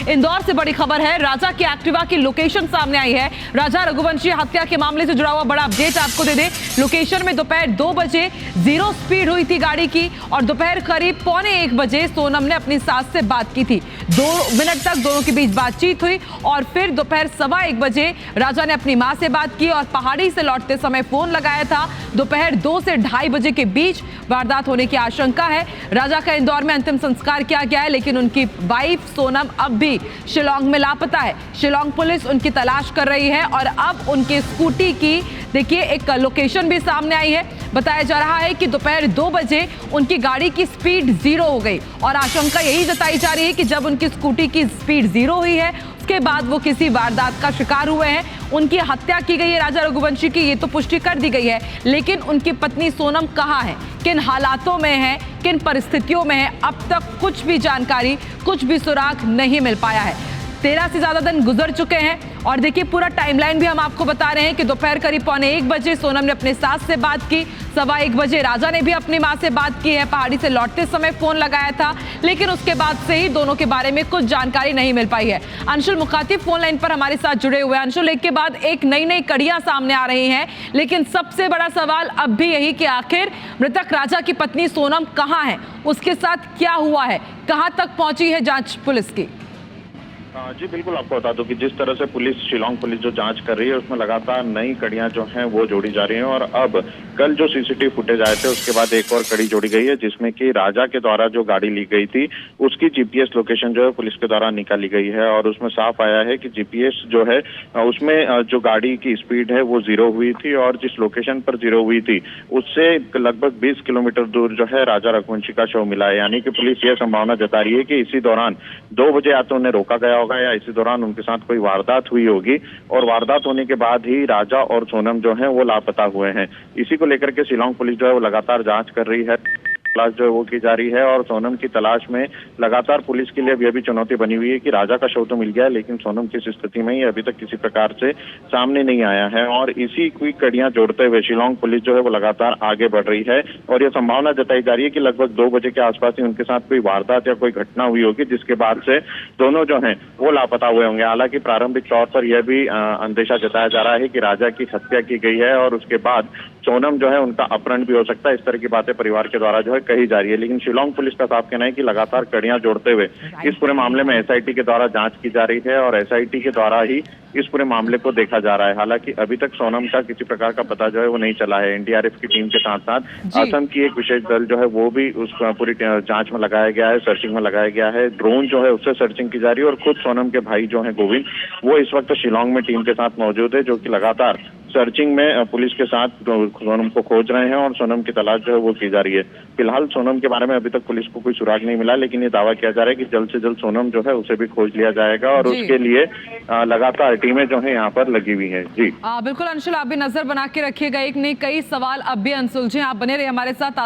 इंदौर से बड़ी खबर है। राजा की एक्टिवा की लोकेशन सामने आई है। राजा रघुवंशी हत्या के मामले से जुड़ा हुआ बड़ा अपडेट आपको दे दें। लोकेशन में दोपहर 2 बजे 0 स्पीड हुई थी गाड़ी की और दोपहर करीब 12:45 बजे सोनम ने अपनी सास से बात की थी। 2 मिनट तक दोनों के बीच बातचीत हुई और फिर दोपहर 1:15 बजे राजा ने अपनी मां से बात की और पहाड़ी से लौटते समय फोन लगाया था। दोपहर 2 से 2:30 बजे के बीच वारदात होने की आशंका है। राजा का इंदौर में अंतिम संस्कार किया गया है, लेकिन उनकी वाइफ सोनम अब भी शिलांग में लापता है। शिलांग पुलिस उनकी तलाश कर रही है और अब उनकी स्कूटी की देखिए एक लोकेशन भी सामने आई है। बताया जा रहा है कि दोपहर 2 बजे उनकी गाड़ी की स्पीड 0 हो गई और आशंका यही जताई जा रही है कि जब उनकी स्कूटी की स्पीड 0 हुई है उसके बाद वो किसी वारदात का शिकार हुए हैं। उनकी हत्या की गई है राजा रघुवंशी की, ये तो पुष्टि कर दी गई है, लेकिन उनकी पत्नी सोनम कहाँ है, किन हालातों में है, किन परिस्थितियों में है, अब तक कुछ भी जानकारी, कुछ भी सुराग नहीं मिल पाया है। 13 से ज्यादा दिन गुजर चुके हैं और देखिए पूरा टाइमलाइन भी हम आपको बता रहे हैं कि दोपहर करीब 12:45 बजे सोनम ने अपने सास से बात की, 1:15 बजे राजा ने भी अपनी मां से बात की है। पहाड़ी से लौटते समय फोन लगाया था, लेकिन उसके बाद से ही दोनों के बारे में कुछ जानकारी नहीं मिल पाई है। अंशुल मुखातिब फोन लाइन पर हमारे साथ जुड़े हुए हैं। अंशुल, एक के बाद एक नई कड़ियां सामने आ रही हैं, लेकिन सबसे बड़ा सवाल अब भी यही कि आखिर मृतक राजा की पत्नी सोनम कहां है, उसके साथ क्या हुआ है, कहां तक पहुंची है जांच पुलिस की? जी बिल्कुल, आपको बता दूं कि जिस तरह से पुलिस, शिलांग पुलिस जो जांच कर रही है उसमें लगातार नई कड़ियां जो हैं वो जोड़ी जा रही हैं और अब कल जो सीसीटीवी फुटेज आए थे उसके बाद एक और कड़ी जोड़ी गई है, जिसमें कि राजा के द्वारा जो गाड़ी ली गई थी उसकी जीपीएस लोकेशन जो है पुलिस के द्वारा निकाली गई है और उसमें साफ आया है कि जीपीएस जो है उसमें जो गाड़ी की स्पीड है वो 0 हुई थी और जिस लोकेशन पर 0 हुई थी उससे लगभग 20 किलोमीटर दूर जो है राजा रघुवंशी का शव मिला है। यानी कि पुलिस यह संभावना जता रही है कि इसी दौरान 2 बजे या तो उन्हें रोका गया होगा या इसी दौरान उनके साथ कोई वारदात हुई होगी और वारदात होने के बाद ही राजा और सोनम जो हैं वो लापता हुए हैं। इसी को लेकर के शिलांग पुलिस जो है वो लगातार जांच कर रही है, तलाश जो है वो की जा रही है और सोनम की तलाश में लगातार पुलिस के लिए भी चुनौती बनी हुई है कि राजा का शव तो मिल गया है लेकिन सोनम किस स्थिति में ही अभी तक किसी प्रकार से सामने नहीं आया है और इसी की कड़ियां जोड़ते हुए शिलांग पुलिस जो है वो लगातार आगे बढ़ रही है और यह संभावना जताई जा रही है कि लगभग 2 बजे के आसपास ही उनके साथ कोई वारदात या कोई घटना हुई होगी जिसके बाद से दोनों जो है वो लापता हुए होंगे। हालांकि प्रारंभिक तौर पर यह भी अंदेशा जताया जा रहा है कि राजा की हत्या की गई है और उसके बाद सोनम जो है उनका अपहरण भी हो सकता है। इस तरह की बातें परिवार के द्वारा जो है कही जा रही है, लेकिन शिलांग पुलिस का साफ कहना है कि लगातार कड़ियां जोड़ते हुए इस पूरे मामले में एसआईटी के द्वारा जांच की जा रही है और एसआईटी के द्वारा ही इस पूरे मामले को देखा जा रहा है। हालांकि अभी तक सोनम का किसी प्रकार का पता जो है वो नहीं चला है। एनडीआरएफ की टीम के साथ साथ असम की एक विशेष दल जो है वो भी उस पूरी जांच में लगाया गया है, सर्चिंग में लगाया गया है। ड्रोन जो है उससे सर्चिंग की जा रही है और खुद सोनम के भाई जो है गोविंद वो इस वक्त शिलांग में टीम के साथ मौजूद है, जो कि लगातार सर्चिंग में पुलिस के साथ सोनम को खोज रहे हैं और सोनम की तलाश जो है वो की जा रही है। फिलहाल सोनम के बारे में अभी तक पुलिस को कोई सुराग नहीं मिला, लेकिन ये दावा किया जा रहा है कि जल्द से जल्द सोनम जो है उसे भी खोज लिया जाएगा और उसके लिए लगातार टीमें जो है यहाँ पर लगी हुई हैं। जी बिल्कुल अंशुल, आप भी नजर बना के रखिएगा, एक नहीं कई सवाल अब भी अनसुलझे। आप बने रहे हमारे साथ।